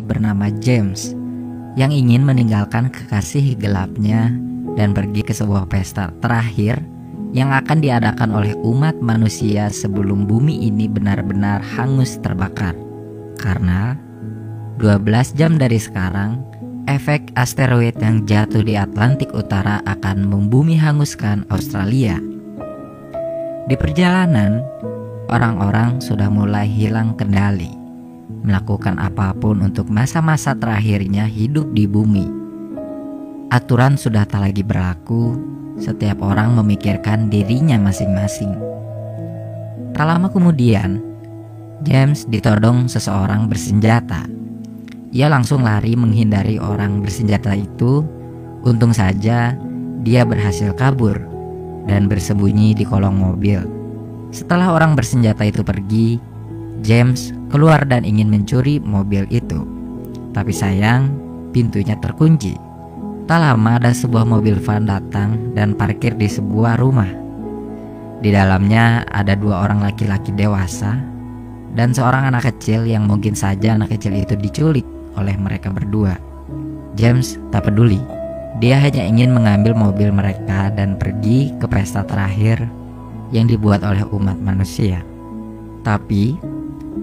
bernama James yang ingin meninggalkan kekasih gelapnya dan pergi ke sebuah pesta terakhir yang akan diadakan oleh umat manusia sebelum bumi ini benar-benar hangus terbakar. Karena 12 jam dari sekarang, efek asteroid yang jatuh di Atlantik Utara akan membumi hanguskan Australia. Di perjalanan, orang-orang sudah mulai hilang kendali, melakukan apapun untuk masa-masa terakhirnya hidup di bumi. Aturan sudah tak lagi berlaku, setiap orang memikirkan dirinya masing-masing. Tak lama kemudian, James ditodong seseorang bersenjata. Ia langsung lari menghindari orang bersenjata itu. Untung saja dia berhasil kabur dan bersembunyi di kolong mobil. Setelah orang bersenjata itu pergi, James keluar dan ingin mencuri mobil itu. Tapi sayang, pintunya terkunci. Tak lama ada sebuah mobil van datang dan parkir di sebuah rumah. Di dalamnya ada 2 orang laki-laki dewasa dan seorang anak kecil yang mungkin saja anak kecil itu diculik oleh mereka berdua. James tak peduli. Dia hanya ingin mengambil mobil mereka dan pergi ke pesta terakhir yang dibuat oleh umat manusia. Tapi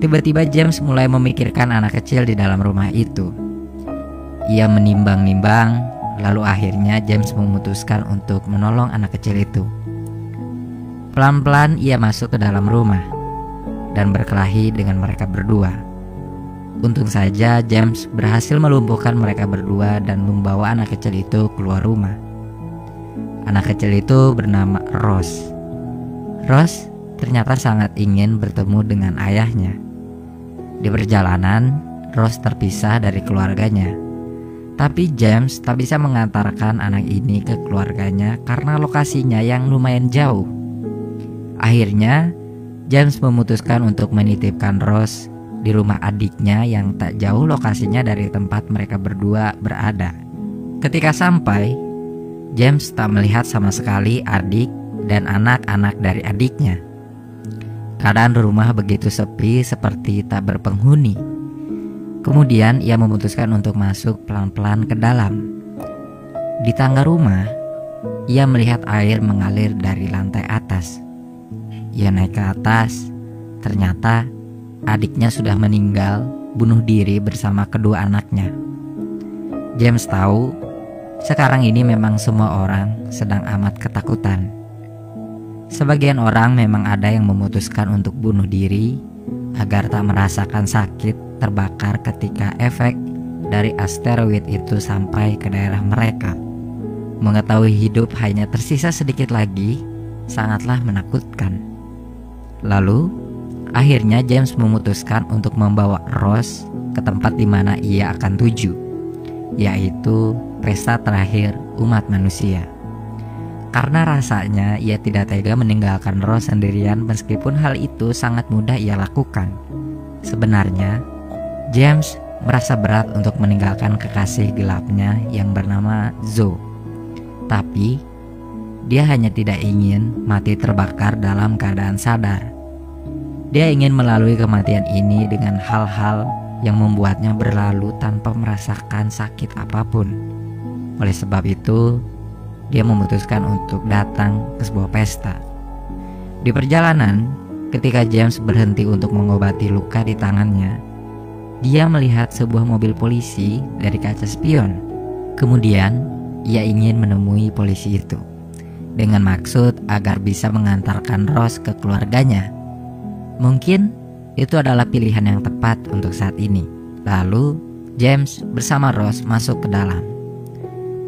tiba-tiba James mulai memikirkan anak kecil di dalam rumah itu. Ia menimbang-nimbang, lalu akhirnya James memutuskan untuk menolong anak kecil itu. Pelan-pelan ia masuk ke dalam rumah dan berkelahi dengan mereka berdua. Untung saja James berhasil melumpuhkan mereka berdua dan membawa anak kecil itu keluar rumah. Anak kecil itu bernama Ross. Ross ternyata sangat ingin bertemu dengan ayahnya. Di perjalanan, Ross terpisah dari keluarganya. Tapi James tak bisa mengantarkan anak ini ke keluarganya karena lokasinya yang lumayan jauh. Akhirnya, James memutuskan untuk menitipkan Ross di rumah adiknya yang tak jauh lokasinya dari tempat mereka berdua berada. Ketika sampai, James tak melihat sama sekali adik dan anak-anak dari adiknya. Keadaan rumah begitu sepi seperti tak berpenghuni. Kemudian ia memutuskan untuk masuk pelan-pelan ke dalam. Di tangga rumah, ia melihat air mengalir dari lantai atas. Ia naik ke atas, ternyata adiknya sudah meninggal bunuh diri bersama kedua anaknya. James tahu sekarang ini memang semua orang sedang amat ketakutan. Sebagian orang memang ada yang memutuskan untuk bunuh diri agar tak merasakan sakit terbakar ketika efek dari asteroid itu sampai ke daerah mereka. Mengetahui hidup hanya tersisa sedikit lagi sangatlah menakutkan. Lalu akhirnya James memutuskan untuk membawa Ross ke tempat di mana ia akan tuju, yaitu pesta terakhir umat manusia. Karena rasanya ia tidak tega meninggalkan Ross sendirian meskipun hal itu sangat mudah ia lakukan. Sebenarnya, James merasa berat untuk meninggalkan kekasih gelapnya yang bernama Zoe. Tapi, dia hanya tidak ingin mati terbakar dalam keadaan sadar. Dia ingin melalui kematian ini dengan hal-hal yang membuatnya berlalu tanpa merasakan sakit apapun. Oleh sebab itu, dia memutuskan untuk datang ke sebuah pesta. Di perjalanan, ketika James berhenti untuk mengobati luka di tangannya, dia melihat sebuah mobil polisi dari kaca spion. Kemudian, ia ingin menemui polisi itu dengan maksud agar bisa mengantarkan Ross ke keluarganya. Mungkin itu adalah pilihan yang tepat untuk saat ini. Lalu James bersama Ross masuk ke dalam.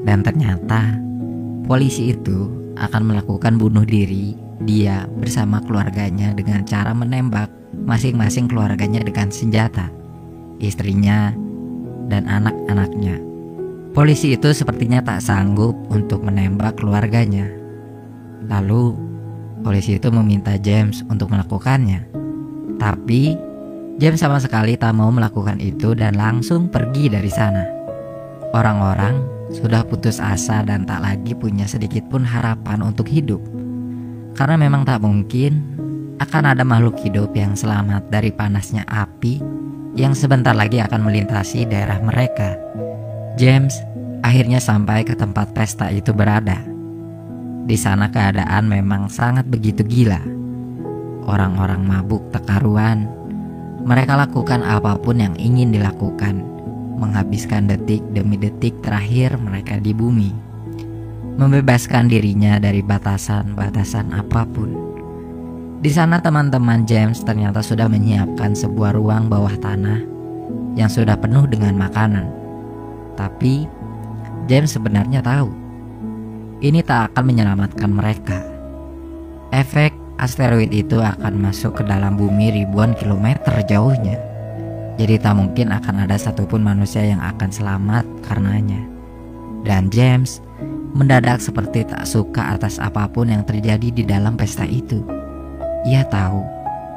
Dan ternyata polisi itu akan melakukan bunuh diri dia bersama keluarganya dengan cara menembak masing-masing keluarganya dengan senjata, istrinya dan anak-anaknya. Polisi itu sepertinya tak sanggup untuk menembak keluarganya. Lalu polisi itu meminta James untuk melakukannya. Tapi James sama sekali tak mau melakukan itu dan langsung pergi dari sana. Orang-orang sudah putus asa dan tak lagi punya sedikit pun harapan untuk hidup. Karena memang tak mungkin akan ada makhluk hidup yang selamat dari panasnya api yang sebentar lagi akan melintasi daerah mereka. James akhirnya sampai ke tempat pesta itu berada. Di sana keadaan memang sangat begitu gila. Orang-orang mabuk tak karuan. Mereka lakukan apapun yang ingin dilakukan, menghabiskan detik demi detik terakhir mereka di bumi, membebaskan dirinya dari batasan-batasan apapun. Di sana teman-teman James ternyata sudah menyiapkan sebuah ruang bawah tanah yang sudah penuh dengan makanan. Tapi James sebenarnya tahu ini tak akan menyelamatkan mereka. Efek asteroid itu akan masuk ke dalam bumi ribuan kilometer jauhnya. Jadi tak mungkin akan ada satupun manusia yang akan selamat karenanya. Dan James mendadak seperti tak suka atas apapun yang terjadi di dalam pesta itu. Ia tahu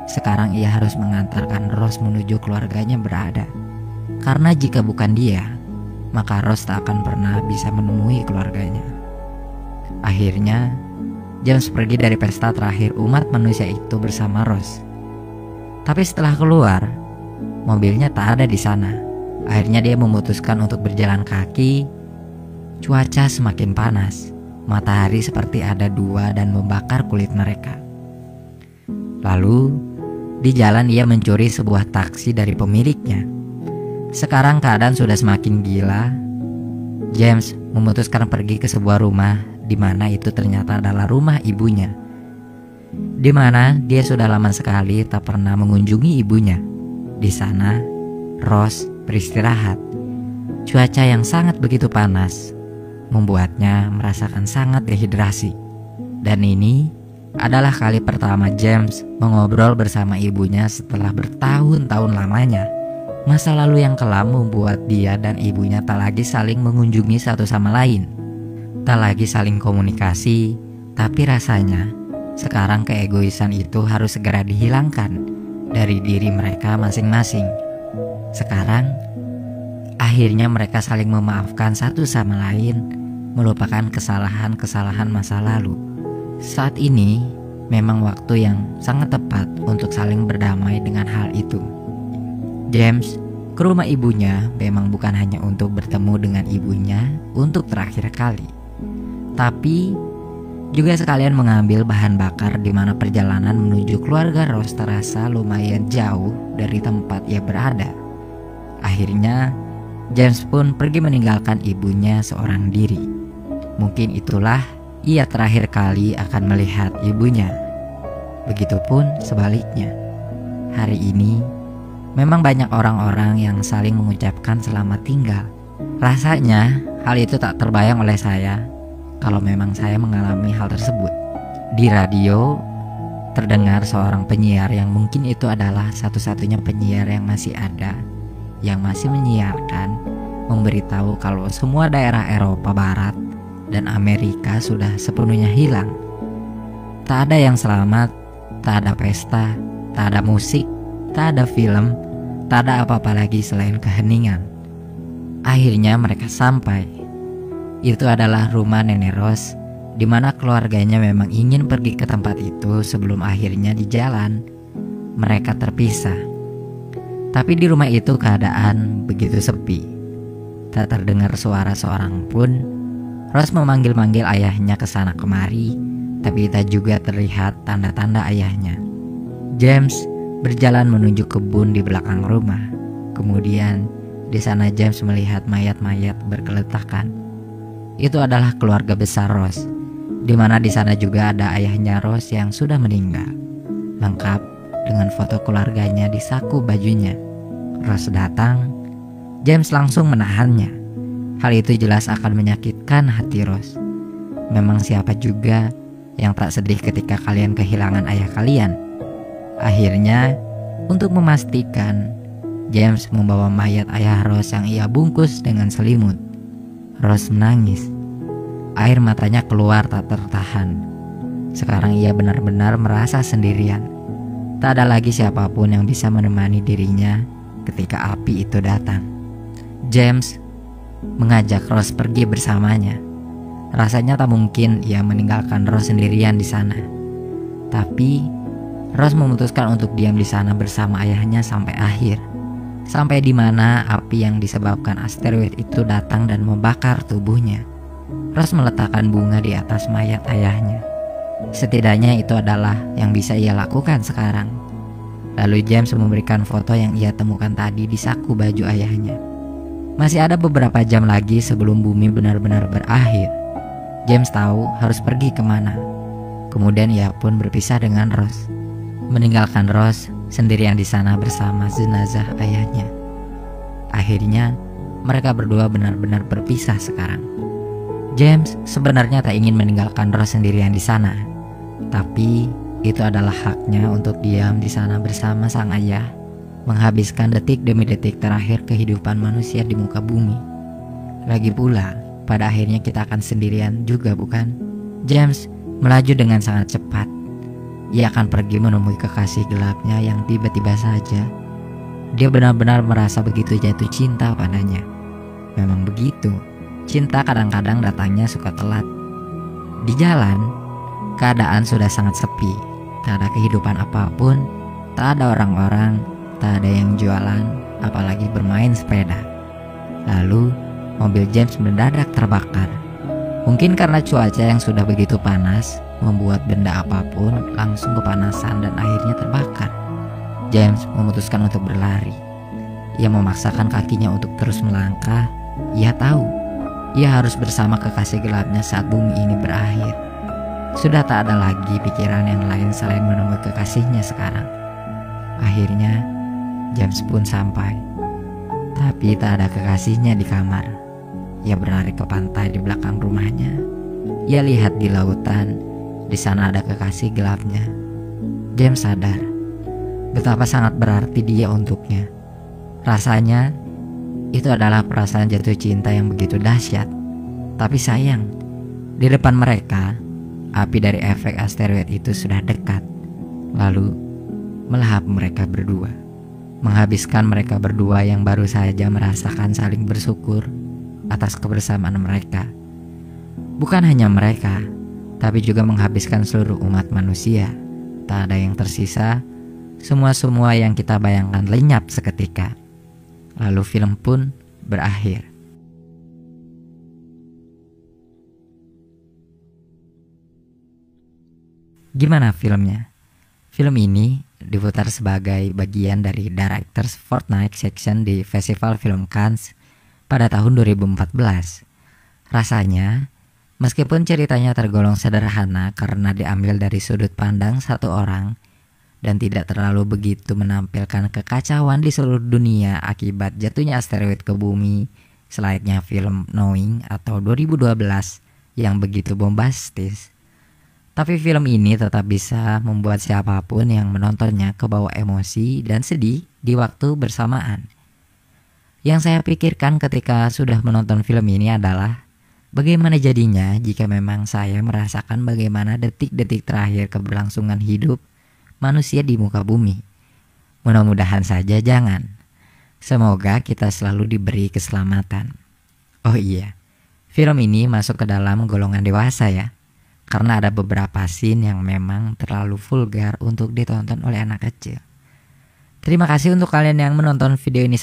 sekarang ia harus mengantarkan Rose menuju keluarganya berada. Karena jika bukan dia, maka Rose tak akan pernah bisa menemui keluarganya. Akhirnya James pergi dari pesta terakhir umat manusia itu bersama Rose. Tapi setelah keluar, mobilnya tak ada di sana. Akhirnya dia memutuskan untuk berjalan kaki. Cuaca semakin panas, matahari seperti ada dua dan membakar kulit mereka. Lalu di jalan ia mencuri sebuah taksi dari pemiliknya. Sekarang keadaan sudah semakin gila. James memutuskan pergi ke sebuah rumah di mana itu ternyata adalah rumah ibunya, di mana dia sudah lama sekali tak pernah mengunjungi ibunya. Di sana Rose beristirahat. Cuaca yang sangat begitu panas membuatnya merasakan sangat dehidrasi. Dan ini adalah kali pertama James mengobrol bersama ibunya setelah bertahun-tahun lamanya. Masa lalu yang kelam membuat dia dan ibunya tak lagi saling mengunjungi satu sama lain, tak lagi saling komunikasi. Tapi rasanya sekarang keegoisan itu harus segera dihilangkan dari diri mereka masing-masing. Sekarang akhirnya mereka saling memaafkan satu sama lain, melupakan kesalahan-kesalahan masa lalu. Saat ini memang waktu yang sangat tepat untuk saling berdamai dengan hal itu. James ke rumah ibunya memang bukan hanya untuk bertemu dengan ibunya untuk terakhir kali, tapi juga sekalian mengambil bahan bakar di mana perjalanan menuju keluarga Rose terasa lumayan jauh dari tempat ia berada. Akhirnya James pun pergi meninggalkan ibunya seorang diri. Mungkin itulah ia terakhir kali akan melihat ibunya. Begitupun sebaliknya. Hari ini memang banyak orang-orang yang saling mengucapkan selamat tinggal. Rasanya hal itu tak terbayang oleh saya kalau memang saya mengalami hal tersebut. Di radio terdengar seorang penyiar yang mungkin itu adalah satu-satunya penyiar yang masih ada, yang masih menyiarkan, memberitahu kalau semua daerah Eropa Barat dan Amerika sudah sepenuhnya hilang. Tak ada yang selamat, tak ada pesta, tak ada musik, tak ada film, tak ada apa-apa lagi selain keheningan. Akhirnya mereka sampai. Itu adalah rumah Nenek Rose, di mana keluarganya memang ingin pergi ke tempat itu sebelum akhirnya di jalan mereka terpisah. Tapi di rumah itu keadaan begitu sepi. Tak terdengar suara seorang pun. Rose memanggil-manggil ayahnya ke sana kemari, tapi tak juga terlihat tanda-tanda ayahnya. James berjalan menuju kebun di belakang rumah. Kemudian di sana James melihat mayat-mayat bergeletakan. Itu adalah keluarga besar Rose, di mana di sana juga ada ayahnya Rose yang sudah meninggal, lengkap dengan foto keluarganya di saku bajunya. Rose datang, James langsung menahannya. Hal itu jelas akan menyakitkan hati Rose. Memang siapa juga yang tak sedih ketika kalian kehilangan ayah kalian. Akhirnya, untuk memastikan, James membawa mayat ayah Rose yang ia bungkus dengan selimut. Rose menangis. Air matanya keluar tak tertahan. Sekarang ia benar-benar merasa sendirian. Tak ada lagi siapapun yang bisa menemani dirinya ketika api itu datang. James mengajak Rose pergi bersamanya. Rasanya tak mungkin ia meninggalkan Rose sendirian di sana. Tapi Rose memutuskan untuk diam di sana bersama ayahnya sampai akhir. Sampai di mana api yang disebabkan asteroid itu datang dan membakar tubuhnya. Rose meletakkan bunga di atas mayat ayahnya. Setidaknya itu adalah yang bisa ia lakukan sekarang. Lalu James memberikan foto yang ia temukan tadi di saku baju ayahnya. Masih ada beberapa jam lagi sebelum bumi benar-benar berakhir. James tahu harus pergi kemana. Kemudian ia pun berpisah dengan Rose, meninggalkan Rose sendirian di sana bersama jenazah ayahnya. Akhirnya mereka berdua benar-benar berpisah sekarang. James sebenarnya tak ingin meninggalkan Rose sendirian di sana, tapi itu adalah haknya untuk diam di sana bersama sang ayah, menghabiskan detik demi detik terakhir kehidupan manusia di muka bumi. Lagi pula, pada akhirnya kita akan sendirian juga, bukan? James melaju dengan sangat cepat. Ia akan pergi menemui kekasih gelapnya yang tiba-tiba saja dia benar-benar merasa begitu jatuh cinta padanya. Memang begitu, cinta kadang-kadang datangnya suka telat. Di jalan, keadaan sudah sangat sepi. Tak ada kehidupan apapun, tak ada orang-orang, tak ada yang jualan, apalagi bermain sepeda. Lalu, mobil James mendadak terbakar. Mungkin karena cuaca yang sudah begitu panas, membuat benda apapun langsung kepanasan dan akhirnya terbakar. James memutuskan untuk berlari. Ia memaksakan kakinya untuk terus melangkah. Ia tahu, ia harus bersama kekasih gelapnya saat bumi ini berakhir. Sudah tak ada lagi pikiran yang lain selain menemui kekasihnya sekarang. Akhirnya, James pun sampai. Tapi tak ada kekasihnya di kamar. Ia berlari ke pantai di belakang rumahnya. Ia lihat di lautan, di sana ada kekasih gelapnya. James sadar betapa sangat berarti dia untuknya. Rasanya, itu adalah perasaan jatuh cinta yang begitu dahsyat. Tapi sayang, di depan mereka, api dari efek asteroid itu sudah dekat, lalu melahap mereka berdua, menghabiskan mereka berdua yang baru saja merasakan saling bersyukur atas kebersamaan mereka. Bukan hanya mereka, tapi juga menghabiskan seluruh umat manusia. Tak ada yang tersisa, semua yang kita bayangkan lenyap seketika. Lalu film pun berakhir. Gimana filmnya? Film ini diputar sebagai bagian dari Directors Fortnight Section di Festival Film Cannes pada tahun 2014. Rasanya, meskipun ceritanya tergolong sederhana karena diambil dari sudut pandang satu orang dan tidak terlalu begitu menampilkan kekacauan di seluruh dunia akibat jatuhnya asteroid ke bumi selayaknya film Knowing atau 2012 yang begitu bombastis. Tapi film ini tetap bisa membuat siapapun yang menontonnya kebawa emosi dan sedih di waktu bersamaan. Yang saya pikirkan ketika sudah menonton film ini adalah bagaimana jadinya jika memang saya merasakan bagaimana detik-detik terakhir keberlangsungan hidup manusia di muka bumi. Mudah-mudahan saja jangan. Semoga kita selalu diberi keselamatan. Oh iya, film ini masuk ke dalam golongan dewasa ya. Karena ada beberapa scene yang memang terlalu vulgar untuk ditonton oleh anak kecil. Terima kasih untuk kalian yang menonton video ini.